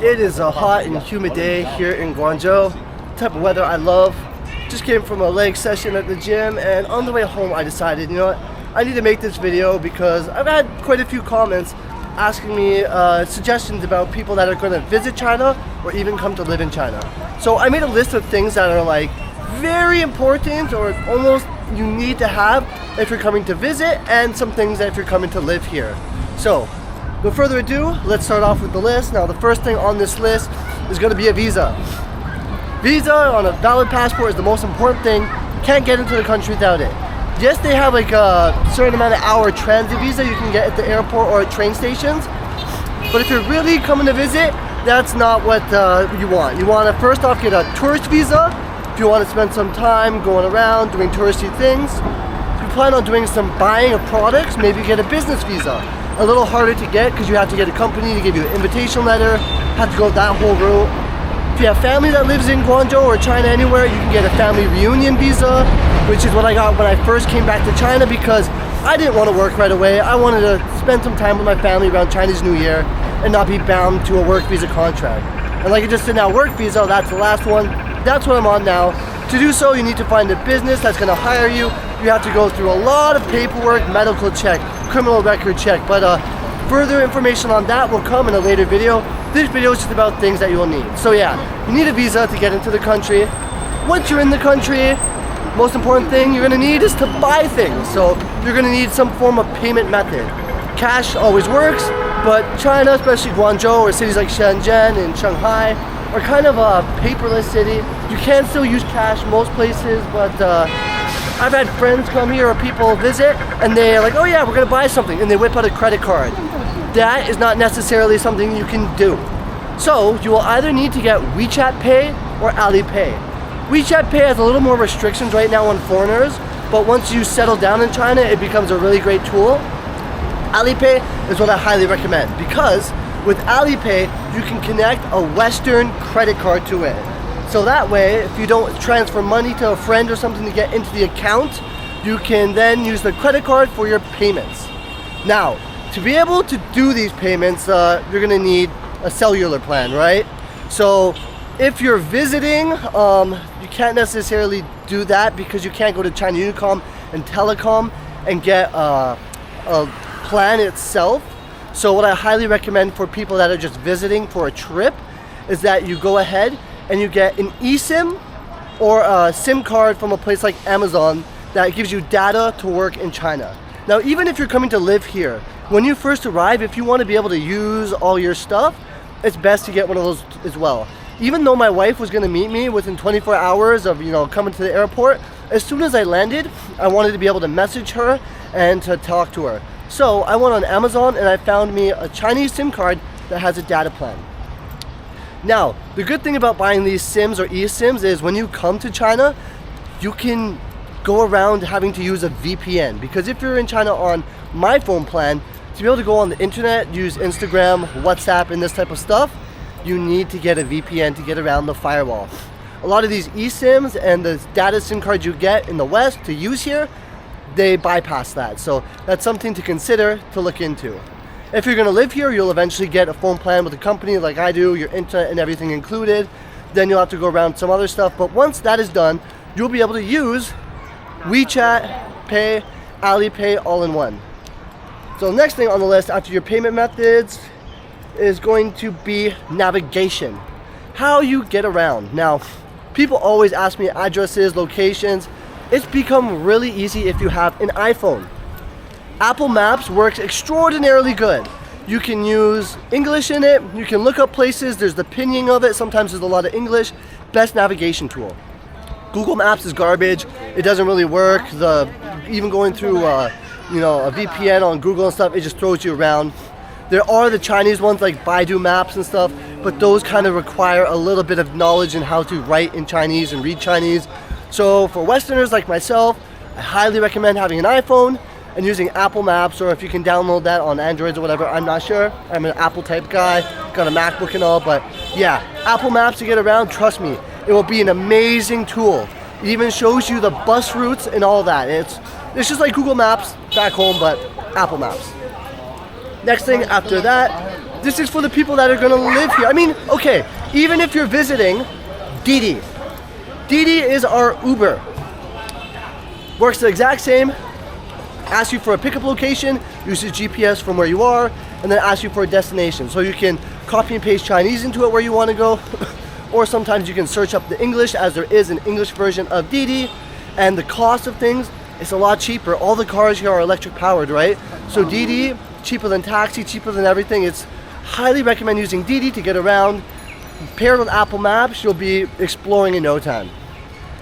It is a hot and humid day here in Guangzhou. Type of weather I love. Just came from a leg session at the gym, and on the way home I decided, you know what, I need to make this video because I've had quite a few comments asking me suggestions about people that are going to visit China or even come to live in China. So I made a list of things that are like very important or almost you need to have if you're coming to visit, and some things that if you're coming to live here. So no further ado, let's start off with the list. Now the first thing on this list is going to be a visa. Visa on a valid passport is the most important thing. You can't get into the country without it. Yes, they have like a certain amount of hour transit visa you can get at the airport or at train stations. But if you're really coming to visit, that's not what you want. You want to first off get a tourist visa if you want to spend some time going around doing touristy things. If you plan on doing some buying of products, maybe get a business visa. A little harder to get because you have to get a company to give you an invitation letter, have to go that whole route. If you have family that lives in Guangzhou or China anywhere, you can get a family reunion visa, which is what I got when I first came back to China because I didn't want to work right away. I wanted to spend some time with my family around Chinese New Year and not be bound to a work visa contract. And like I just said now, work visa, that's the last one. That's what I'm on now. To do so, you need to find a business that's going to hire you. You have to go through a lot of paperwork, medical check, criminal record check, but further information on that will come in a later video. This video is just about things that you will need. So yeah, you need a visa to get into the country. Once you're in the country, most important thing you're going to need is to buy things. So you're going to need some form of payment method. Cash always works, but China, especially Guangzhou or cities like Shenzhen and Shanghai, are kind of a paperless city. You can still use cash most places, but I've had friends come here or people visit and they're like, oh yeah, we're gonna buy something, and they whip out a credit card. That is not necessarily something you can do. So you will either need to get WeChat Pay or Alipay. WeChat Pay has a little more restrictions right now on foreigners, but once you settle down in China, it becomes a really great tool. Alipay is what I highly recommend because with Alipay, you can connect a Western credit card to it. So that way, if you don't transfer money to a friend or something to get into the account, you can then use the credit card for your payments. Now, to be able to do these payments, you're gonna need a cellular plan, right? So if you're visiting, you can't necessarily do that because you can't go to China Unicom and Telecom and get a plan itself. So what I highly recommend for people that are just visiting for a trip is that you go ahead and you get an eSIM or a SIM card from a place like Amazon that gives you data to work in China. Now, even if you're coming to live here, when you first arrive, if you want to be able to use all your stuff, it's best to get one of those as well. Even though my wife was going to meet me within 24 hours of coming to the airport, as soon as I landed, I wanted to be able to message her and to talk to her. So I went on Amazon and I found me a Chinese SIM card that has a data plan. Now, the good thing about buying these SIMs or eSIMs is when you come to China, you can go around having to use a VPN. Because if you're in China on my phone plan, to be able to go on the internet, use Instagram, WhatsApp, and this type of stuff, you need to get a VPN to get around the firewall. A lot of these eSIMs and the data SIM cards you get in the West to use here, they bypass that. So that's something to consider to look into. If you're going to live here, you'll eventually get a phone plan with a company like I do, your internet and everything included. Then you'll have to go around some other stuff. But once that is done, you'll be able to use WeChat Pay, Alipay all in one. So the next thing on the list after your payment methods is going to be navigation. How you get around. Now, people always ask me addresses, locations. It's become really easy if you have an iPhone. Apple Maps works extraordinarily good. You can use English in it, you can look up places, there's the pinyin of it, sometimes there's a lot of English. Best navigation tool. Google Maps is garbage, it doesn't really work. Even going through a VPN on Google and stuff, it just throws you around. There are the Chinese ones like Baidu Maps and stuff, but those kind of require a little bit of knowledge in how to write in Chinese and read Chinese. So for Westerners like myself, I highly recommend having an iPhone and using Apple Maps, or if you can download that on Androids or whatever, I'm not sure. I'm an Apple type guy, got a MacBook and all, but yeah, Apple Maps to get around, trust me, it will be an amazing tool. It even shows you the bus routes and all that. It's just like Google Maps back home, but Apple Maps. Next thing after that This is for the people that are gonna live here. I mean, okay, even if you're visiting, Didi. Didi is our Uber. Works the exact same. Asks you for a pickup location, uses GPS from where you are, and then asks you for a destination. So you can copy and paste Chinese into it where you want to go, or sometimes you can search up the English, as there is an English version of Didi, and the cost of things is a lot cheaper. All the cars here are electric powered, right? So Didi, cheaper than taxi, cheaper than everything. It's highly recommend using Didi to get around. Paired with Apple Maps, you'll be exploring in no time.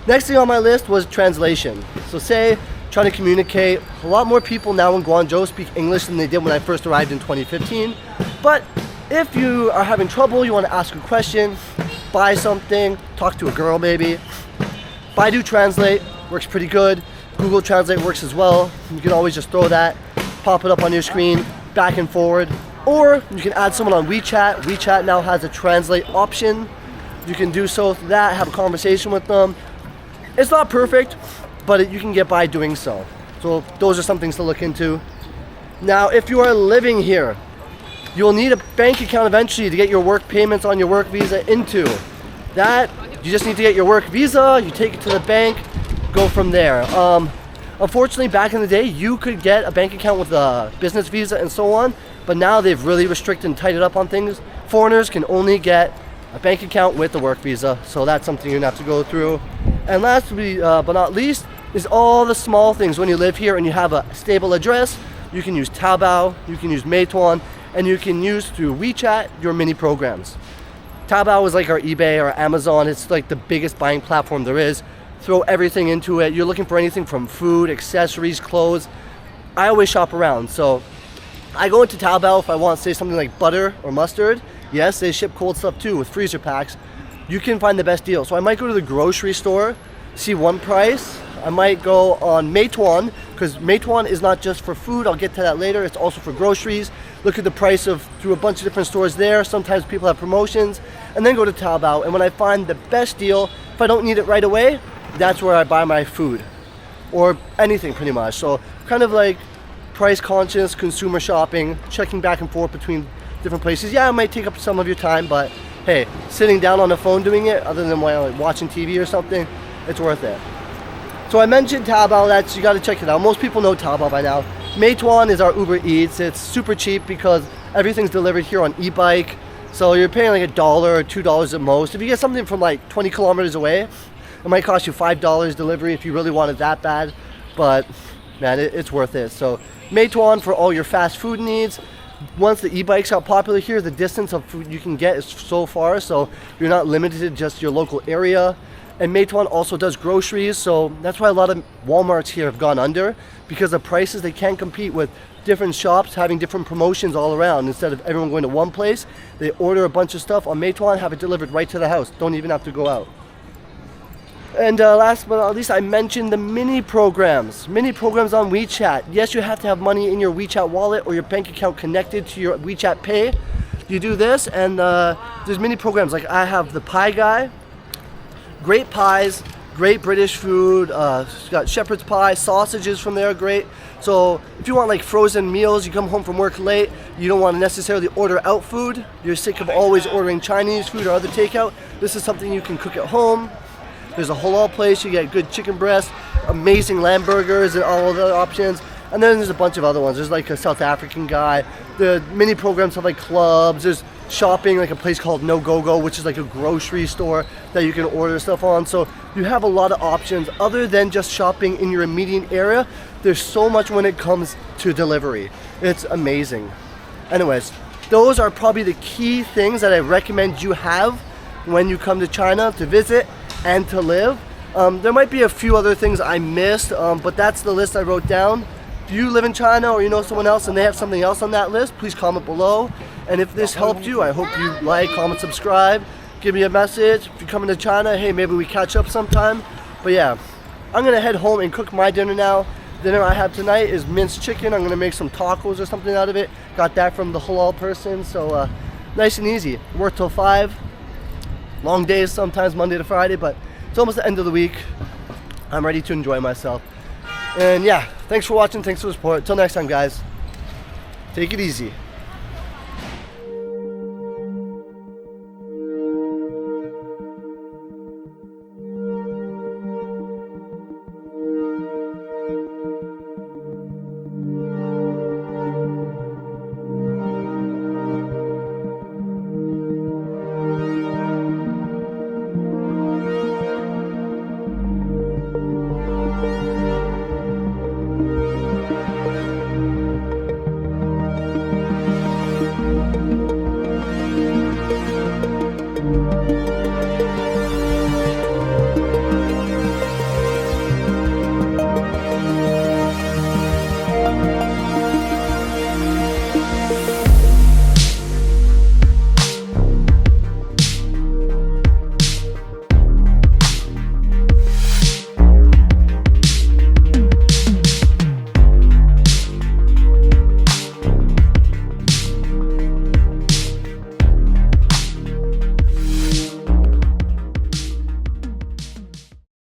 Next thing on my list was translation. So say, trying to communicate. A lot more people now in Guangzhou speak English than they did when I first arrived in 2015. But if you are having trouble, you want to ask a question, buy something, talk to a girl maybe, Baidu Translate works pretty good. Google Translate works as well. You can always just throw that, pop it up on your screen, back and forward. Or you can add someone on WeChat. WeChat now has a translate option. You can do so through that, have a conversation with them. It's not perfect, but you can get by doing so. So those are some things to look into. Now, if you are living here, you'll need a bank account eventually to get your work payments on your work visa into. That, you just need to get your work visa, you take it to the bank, go from there. Unfortunately, back in the day, you could get a bank account with a business visa and so on, but now they've really restricted and tightened up on things. Foreigners can only get a bank account with the work visa, so that's something you're gonna have to go through. And lastly, but not least, is all the small things. When you live here and you have a stable address, you can use Taobao, you can use Meituan, and you can use through WeChat your mini programs. Taobao is like our eBay or Amazon. It's like the biggest buying platform there is. Throw everything into it. You're looking for anything from food, accessories, clothes. I always shop around, so I go into Taobao if I want, say, something like butter or mustard. Yes, they ship cold stuff too with freezer packs. You can find the best deal. So I might go to the grocery store, see one price. I might go on Meituan, because Meituan is not just for food. I'll get to that later. It's also for groceries. Look at the price of through a bunch of different stores there. Sometimes people have promotions. And then go to Taobao. And when I find the best deal, if I don't need it right away, that's where I buy my food. Or anything pretty much. So kind of like price conscious consumer shopping, checking back and forth between different places. Yeah, it might take up some of your time, but hey, sitting down on the phone doing it, other than while like watching TV or something, it's worth it. So I mentioned Taobao, you gotta check it out. Most people know Taobao by now. Meituan is our Uber Eats. It's super cheap because everything's delivered here on e-bike. So you're paying like $1 or $2 at most. If you get something from like 20 kilometers away, it might cost you $5 delivery if you really want it that bad. But man, it's worth it. So Meituan for all your fast food needs. Once the e-bikes got popular here, the distance of food you can get is so far, so you're not limited to just your local area. And Meituan also does groceries, so that's why a lot of Walmarts here have gone under, because the prices, they can't compete with different shops having different promotions all around. Instead of everyone going to one place, they order a bunch of stuff on Meituan, have it delivered right to the house. Don't even have to go out. And last but not least, I mentioned the mini programs. Mini programs on WeChat. Yes, you have to have money in your WeChat wallet or your bank account connected to your WeChat Pay. You do this, and there's mini programs. Like I have the Pie Guy. Great pies, great British food. It's got shepherd's pie, sausages from there, great. So if you want like frozen meals, you come home from work late, you don't want to necessarily order out food, you're sick of always ordering Chinese food or other takeout, this is something you can cook at home. There's a halal place, you get good chicken breast, amazing lamb burgers and all of the other options. And then there's a bunch of other ones. There's like a South African guy. The mini programs have like clubs. There's shopping, like a place called No Go Go, which is like a grocery store that you can order stuff on. So you have a lot of options other than just shopping in your immediate area. There's so much when it comes to delivery. It's amazing. Anyways, those are probably the key things that I recommend you have when you come to China to visit and to live. There might be a few other things I missed, but that's the list I wrote down. If you live in China or you know someone else and they have something else on that list, please comment below. And if this helped you, I hope you like, comment, subscribe, give me a message. If you're coming to China, hey, maybe we catch up sometime. But yeah, I'm gonna head home and cook my dinner now. Dinner I have tonight is minced chicken. I'm gonna make some tacos or something out of it. Got that from the halal person, so nice and easy. Work till 5. Long days sometimes, Monday to Friday, but it's almost the end of the week. I'm ready to enjoy myself. And yeah, thanks for watching, thanks for the support. Till next time, guys. Take it easy.